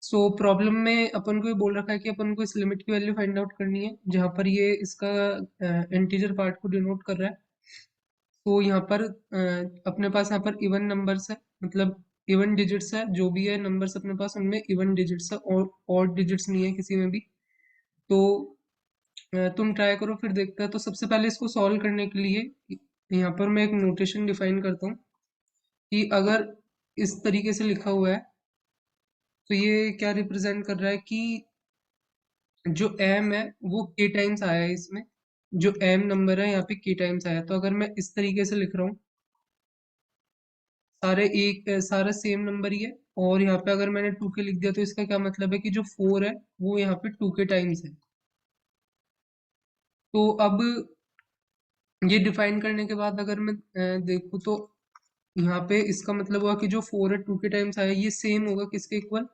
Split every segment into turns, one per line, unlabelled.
So problem में अपन को ये बोल रखा है कि अपन को इस लिमिट की वैल्यू फाइंड आउट करनी है, जहाँ पर ये इसका इंटीजर पार्ट को डिनोट कर रहा है। तो यहाँ पर अपने पास यहाँ पर इवन नंबर्स है, मतलब इवन डिजिट्स है, जो भी है नंबर्स अपने पास उनमें इवन डिजिट्स है और ऑड डिजिट्स नहीं है किसी में भी। तो तुम ट्राई करो, फिर देखते हैं। तो सबसे पहले इसको सॉल्व करने के लिए यहाँ पर मैं एक नोटेशन डिफाइन करता हूँ कि अगर इस तरीके से लिखा हुआ है तो ये क्या रिप्रेजेंट कर रहा है कि जो m है वो k टाइम्स आया है इसमें। जो m नंबर है यहाँ पे k टाइम्स आया है। तो अगर मैं इस तरीके से लिख रहा हूँ, सारा सेम नंबर ही है, और यहाँ पे अगर मैंने 2k लिख दिया तो इसका क्या मतलब है कि जो 4 है वो यहाँ पे 2k टाइम्स है। तो अब ये डिफाइन करने के बाद अगर मैं देखूँ तो यहाँ पे इसका मतलब हुआ कि जो 4 है 2k टाइम्स आया, ये सेम होगा किसके इक्वल,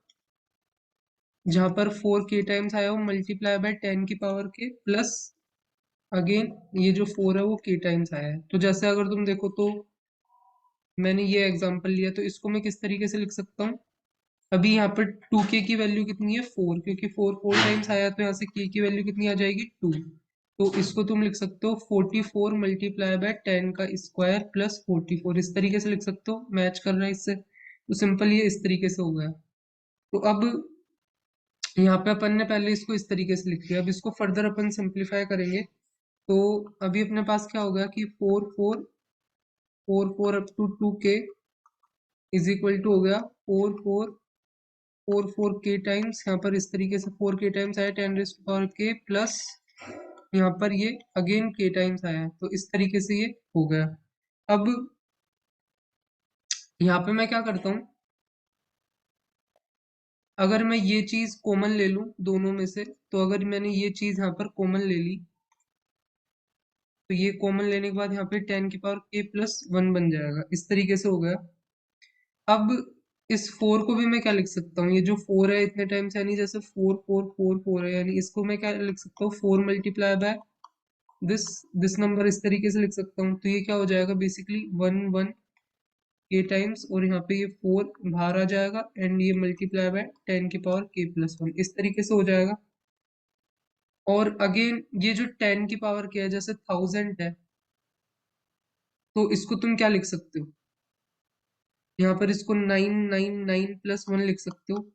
जहाँ पर 4k टाइम्स आया वो मल्टीप्लाई बाय 10 की पावर के प्लस अगेन ये जो 4 है वो k टाइम्स आया है। तो जैसे अगर तुम देखो तो मैंने ये एग्जांपल लिया, तो इसको मैं किस तरीके से लिख सकता हूँ। अभी यहाँ पर 2k की वैल्यू कितनी है 4, क्योंकि 4 टाइम्स आया तो यहाँ से k की वैल्यू कितनी आ जाएगी 2। तो इसको तुम लिख सकते हो 44 मल्टीप्लाई बाय 10 का स्क्वायर प्लस 44, इस तरीके से लिख सकते हो। मैच कर रहा है इससे, तो सिंपल ये इस तरीके से हो गया। तो अब यहाँ पे अपन ने पहले इसको इस तरीके से लिख लिया, अब इसको फर्दर अपन सिंप्लीफाई करेंगे। तो अभी अपने पास क्या होगा कि 4 up to 2k is equal to हो गया 4 टाइम्स, यहाँ पर इस तरीके से 4k टाइम्स आया 10 raise to power k plus यहाँ पर ये अगेन k टाइम्स आया है। तो इस तरीके से ये हो गया। अब यहाँ पे मैं क्या करता हूँ, अगर मैं ये चीज कॉमन ले लूँ दोनों में से, तो अगर मैंने ये चीज यहाँ पर कॉमन ले ली तो ये कॉमन लेने के बाद यहाँ पे 10 की पावर k प्लस 1 बन जाएगा, इस तरीके से हो गया। अब इस 4 को भी मैं क्या लिख सकता हूँ, ये जो 4 है इतने टाइम्स, यानी जैसे 4 4 4 4 है, यानी इसको मैं क्या लिख सकता हूँ 4 multiply by this this number, इस तरीके से लिख सकता हूँ। तो ये क्या हो जाएगा बेसिकली 1 1 k टाइम्स, और यहाँ पे ये 4 बाहर आ जाएगा एंड ये मल्टीप्लाई बाय 10 की पावर k प्लस 1, इस तरीके से हो जाएगा। और अगेन ये जो 10 की पावर k है, जैसे 1000 है, तो इसको तुम क्या लिख सकते हो, यहाँ पर इसको 999 प्लस 1 लिख सकते हो।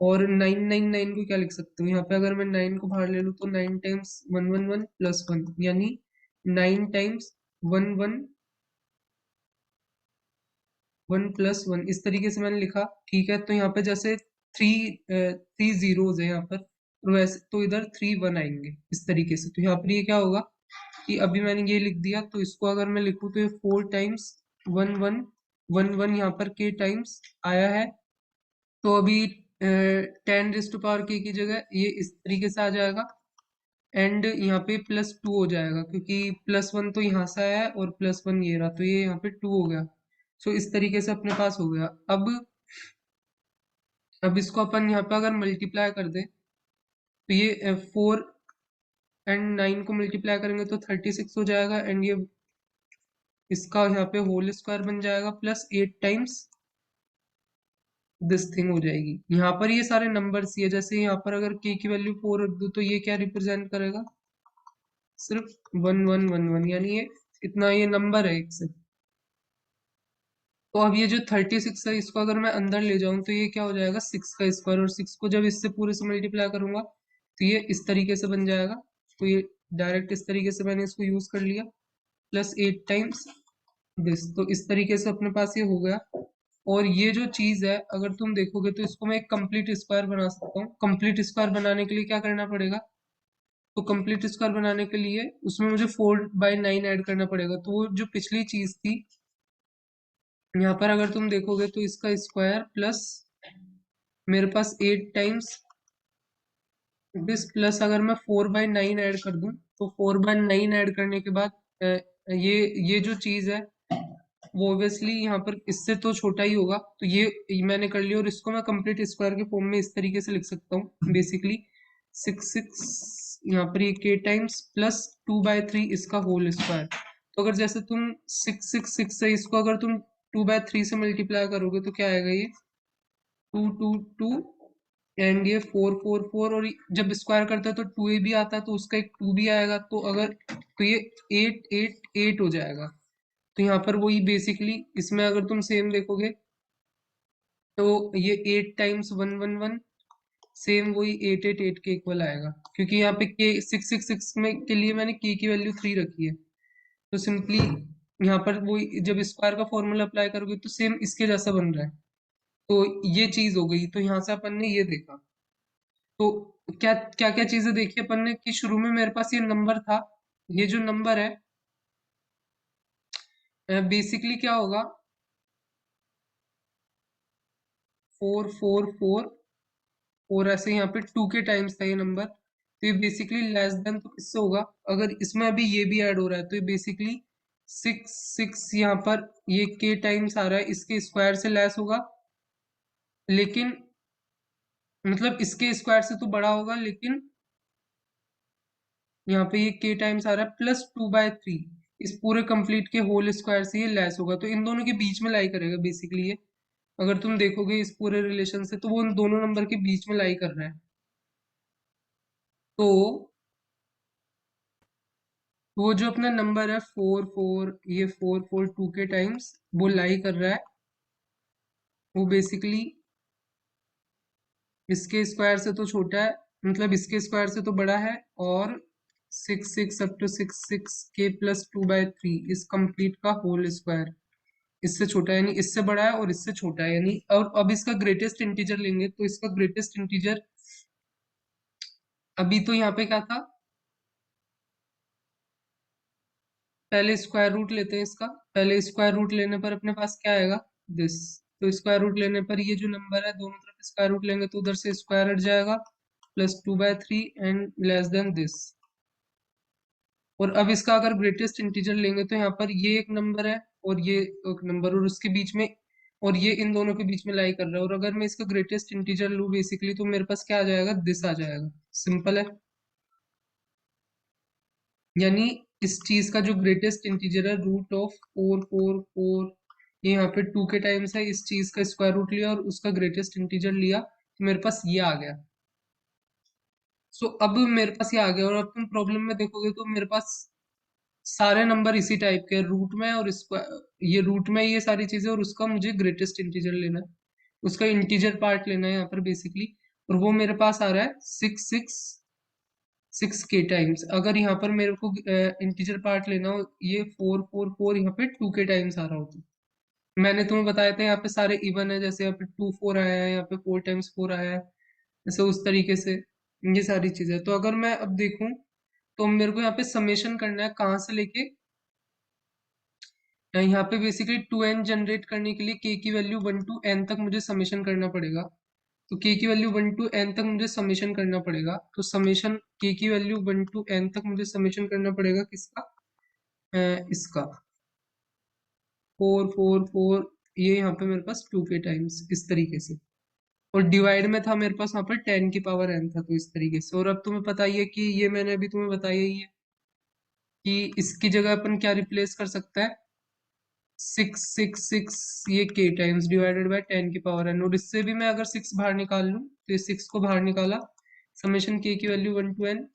और 999 को क्या लिख सकते हो, यहाँ पे अगर मैं 9 को बाहर ले लूँ तो 9 टाइम्स 111 प्लस 1, यानी 9 टाइम्स 1 प्लस 1, इस तरीके से मैंने लिखा। ठीक है, तो यहाँ पे जैसे थ्री थ्री जीरोज है यहाँ पर, तो वैसे तो इधर 3 1 आएंगे इस तरीके से। तो यहाँ पर ये क्या होगा कि अभी मैंने ये लिख दिया, तो इसको अगर मैं लिखूँ तो ये 4 टाइम्स 1 1 1 1 यहाँ पर k टाइम्स आया है। तो अभी 10 रेज़ टू पावर k की जगह ये इस तरीके से आ जाएगा, एंड यहाँ पे प्लस 2 हो जाएगा, क्योंकि प्लस 1 तो यहाँ से आया है और प्लस 1 ये रहा, तो ये यहाँ पे 2 हो गया। सो इस तरीके से अपने पास हो गया। अब इसको अपन यहाँ पे अगर मल्टीप्लाई कर दे तो ये 4 एंड 9 को मल्टीप्लाई करेंगे तो 36 हो जाएगा, एंड ये इसका यहाँ पे होल स्क्वायर बन जाएगा प्लस 8 टाइम्स दिस थिंग हो जाएगी। यहाँ पर ये सारे नंबर्स ही है, जैसे यहाँ पर अगर k की वैल्यू 4 रख दूँ तो ये क्या रिप्रेजेंट करेगा, सिर्फ 1 1 1 1, यानी ये इतना ये नंबर है एक से। तो अब ये जो 36 है इसको अगर मैं अंदर ले जाऊं तो ये क्या हो जाएगा 6 का स्क्वायर, और 6 को जब इससे पूरे से मल्टीप्लाई करूंगा तो ये इस तरीके से बन जाएगा। तो ये डायरेक्ट इस तरीके से मैंने इसको यूज कर लिया, प्लस 8 टाइम्स दिस। तो इस तरीके से अपने पास ये हो गया। और ये जो चीज है अगर तुम देखोगे तो इसको मैं एक कंप्लीट स्क्वायर बना सकता हूँ। कंप्लीट स्क्वायर बनाने के लिए क्या करना पड़ेगा, तो कंप्लीट स्क्वायर बनाने के लिए उसमें मुझे 4/9 ऐड करना पड़ेगा। तो वो जो पिछली चीज थी, यहाँ पर अगर तुम देखोगे तो इसका स्क्वायर प्लस मेरे पास 8 टाइम्स दिस, प्लस अगर मैं 4/9 ऐड कर दूं तो 4/9 ऐड करने के बाद ये जो चीज है वो ऑब्वियसली यहाँ पर इससे तो छोटा ही होगा। तो ये मैंने कर लिया, और इसको मैं कंप्लीट स्क्वायर के फॉर्म में इस तरीके से लिख सकता हूँ बेसिकली 6 यहाँ पर ये k टाइम्स प्लस 2/3 इसका होल स्क्वायर। तो अगर जैसे तुम 6 है, इसको अगर तुम 2/3 से मल्टीप्लाई करोगे तो क्या आएगा, ये 2 2 2 एंड ये 4 4 4, और जब स्क्वायर करते हैं तो 2a भी आता है, तो उसका एक 2 भी आएगा, तो अगर तो ये 8 8 8 हो जाएगा। तो यहाँ पर वही बेसिकली इसमें अगर तुम सेम देखोगे तो ये 8 टाइम्स 1 1 1, सेम वही 8 8 8 के इक्वल आएगा, क्योंकि यहाँ पे के 6 6 6 में के लिए मैंने के की वैल्यू 3 रखी है। तो सिंपली यहाँ पर वही जब स्क्वायर का फॉर्मूला अप्लाई करोगे तो सेम इसके जैसा बन रहा है। तो ये चीज हो गई, तो यहाँ से अपन ने ये देखा। तो क्या क्या क्या चीजें देखी अपन ने कि शुरू में मेरे पास ये नंबर था, ये जो नंबर है बेसिकली क्या होगा, 4 4 4, और ऐसे यहाँ पे 2 के टाइम्स था ये नंबर, तो ये बेसिकली लेस देन तो किससे होगा, अगर इसमें अभी ये भी ऐड हो रहा है तो ये बेसिकली 6 6 यहाँ पर ये के टाइम्स आ रहा है, इसके स्क्वायर से लेस होगा, लेकिन मतलब इसके स्क्वायर से तो बड़ा होगा, लेकिन यहाँ पे ये के टाइम्स आ रहा है +2/3, इस पूरे कंप्लीट के होल स्क्वायर से ये लेस होगा, तो इन दोनों के बीच में लाई करेगा बेसिकली ये। अगर तुम देखोगे इस पूरे रिलेशन से तो वो उन दोनों नंबर के बीच में लाई कर रहा है। तो वो जो अपना नंबर है 4 4, ये 4 4 2 के टाइम्स वो लाई कर रहा है, वो बेसिकली इसके स्क्वायर से तो छोटा है, मतलब इसके स्क्वायर से तो बड़ा है, और 6 6 up to 6 6 के +2/3 इस कंप्लीट का होल स्क्वायर इससे छोटा है, यानी इससे बड़ा है और इससे छोटा है, यानी और अब इसका ग्रेटेस्ट इंटीजर लेंगे तो इसका ग्रेटेस्ट इंटीजर अभी तो यहाँ पे क्या था, पहले स्क्वायर रूट लेते हैं इसका, पहले स्क्वायर रूट लेने पर अपने पास क्या आएगा, दिस। तो स्क्वायर रूट लेने पर ये जो नंबर है दोनों तरफ स्क्वायर रूट लेंगे तो उधर से स्क्वायर हट जाएगा, +2/3 एंड लेस देन दिस। और अब इसका अगर ग्रेटेस्ट इंटीजर लेंगे तो यहाँ पर ये एक नंबर है और ये एक नंबर, और उसके बीच में, और ये इन दोनों के बीच में लाई कर रहा है, और अगर मैं इसका ग्रेटेस्ट इंटीजर लूँ बेसिकली तो मेरे पास क्या आ जाएगा, दिस आ जाएगा। सिंपल है, यानी इस चीज का जो ग्रेटेस्ट इंटीजर है √4 4 4, ये यहाँ पे 2 के टाइम्स है, इस चीज का स्क्वायर रूट लिया और उसका ग्रेटेस्ट इंटीजर लिया तो मेरे पास ये आ गया। सो अब मेरे पास ये आ गया, और अब तुम प्रॉब्लम में देखोगे तो मेरे पास सारे नंबर इसी टाइप के रूट में है, और इसका ये रूट में है ये सारी चीजें, और उसका मुझे ग्रेटेस्ट इंटीजर लेना है, उसका इंटीजर पार्ट लेना है यहाँ पर बेसिकली, और वो मेरे पास आ रहा है 6 के टाइम्स। अगर यहाँ पर मेरे को इंटीजर पार्ट लेना हो, ये 4 4 4 यहाँ पे 2 के टाइम्स आ रहा होता, मैंने तुम्हें बताया था यहाँ पे सारे इवन है, जैसे यहाँ पे 2 4 आया है, यहाँ पे 4 टाइम्स 4 आया है, जैसे उस तरीके से ये सारी चीजें। तो अगर मैं अब देखूं तो मेरे को यहाँ पे समेशन करना है कहाँ से लेके, यहाँ पे बेसिकली 2n जनरेट करने के लिए k की वैल्यू 1 to n तक मुझे समेशन करना पड़ेगा, तो k की वैल्यू 1 to n तक मुझे समेशन करना पड़ेगा, तो समेशन k की वैल्यू 1 to n तक मुझे समेशन करना पड़ेगा किसका, इसका 4 4 4, ये यहाँ पे मेरे पास 2 के टाइम्स इस तरीके से, और डिवाइड में था मेरे पास वहाँ पर 10 की पावर n था, तो इस तरीके से। और अब तुम्हें पता ही है कि ये मैंने अभी तुम्हें बताया ही है कि इसकी जगह अपन क्या रिप्लेस कर सकता है, 6 6 6, ये के टाइम्स डिवाइडेड बाय 10 की पावर n, और इससे भी मैं अगर 6 बाहर निकाल लूँ तो ये 6 को बाहर निकाला, समेशन के की वैल्यू 1 to n,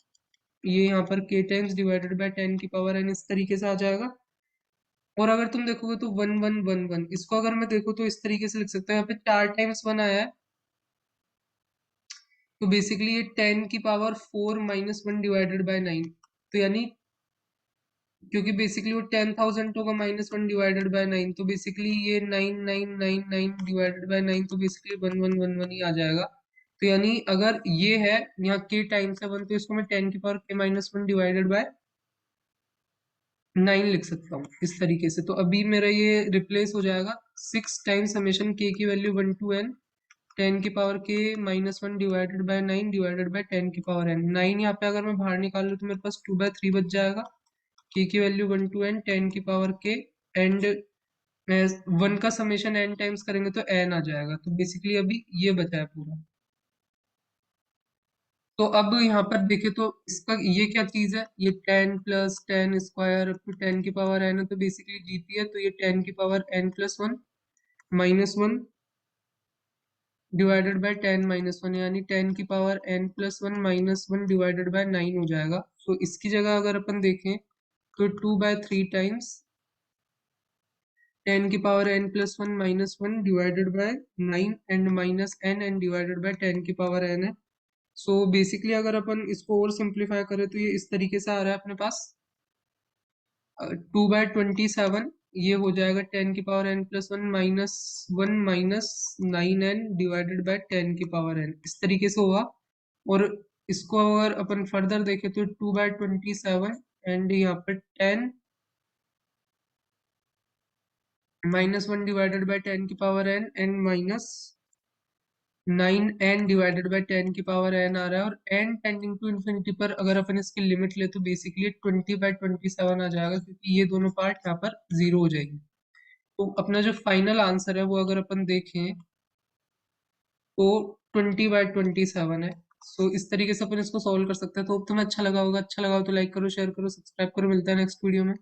ये यहाँ पर के टाइम्स डिवाइडेड बाय 10 की पावर n इस तरीके से आ जाएगा। और अगर तुम देखोगे तो 1 1 1 1, इसको अगर मैं देखूँ तो इस तरीके से लिख सकता हूँ, यहाँ पे 4 टाइम्स 1 आया है, तो बेसिकली ये 10 की पावर 4 -1 डिवाइडेड बाय 9, तो यानी क्योंकि बेसिकली वो 10,000 होगा -1 डिवाइडेड बाय 9, तो बेसिकली ये 9999 डिवाइडेड बाय 9, तो बेसिकली 1111 ही आ जाएगा। तो यानी अगर ये है यहाँ के टाइम्स है 1, तो इसको मैं 10 की पावर k -1 डिवाइडेड बाय 9 लिख सकता हूँ इस तरीके से। तो अभी मेरा ये रिप्लेस हो जाएगा 6 टाइम्स समेशन k की वैल्यू 1 to n 10 की power k -1 divided by 9 divided by 10 की पावर n। 9 यहाँ पे अगर मैं बाहर निकाल लूँ तो मेरे पास 2/3 बच जाएगा, k की वैल्यू 1 to n 10 की पावर k, एंड 1 का समेशन n टाइम्स करेंगे तो n आ जाएगा, तो बेसिकली अभी ये बचा है पूरा। तो अब यहाँ पर देखे तो इसका ये क्या चीज है, ये 10 + 10 स्क्वायर अप टू 10 की पावर n है, तो बेसिकली जीती है, तो ये 10 की पावर n+1 -1 डिवाइडेड बाय 10 - 1, यानी 10⁻n+1 -1 डिवाइडेड बाय 9 हो जाएगा। तो इसकी जगह अगर अपन देखें तो 2/3 times 10⁻n+1 -1 divided by 9 and minus n and divided by 10⁻n है। सो बेसिकली अगर अपन इसको और सिंप्लीफाई करें तो ये इस तरीके से आ रहा है अपने पास 2/27, ये हो जाएगा 10⁻n+1 -1 minus 9n divided by 10⁻n, इस तरीके से होगा। और इसको अगर अपन फर्दर देखें तो 2/27 एंड यहाँ पे 10 -1 divided by 10⁻n and minus 9n divided by 10⁻n आ रहा है। और n टेंडिंग टू इन्फिनिटी पर अगर अपन इसकी लिमिट ले तो बेसिकली 20/27 आ जाएगा, क्योंकि ये दोनों पार्ट यहाँ पर 0 हो जाएंगे। तो अपना जो फाइनल आंसर है वो अगर अपन देखें तो 20/27 है। सो इस तरीके से अपन इसको सॉल्व कर सकते हैं। तो तुम्हें अच्छा लगा होगा, अच्छा लगा हो तो लाइक करो, शेयर करो, सब्सक्राइब करो। मिलता है नेक्स्ट वीडियो में।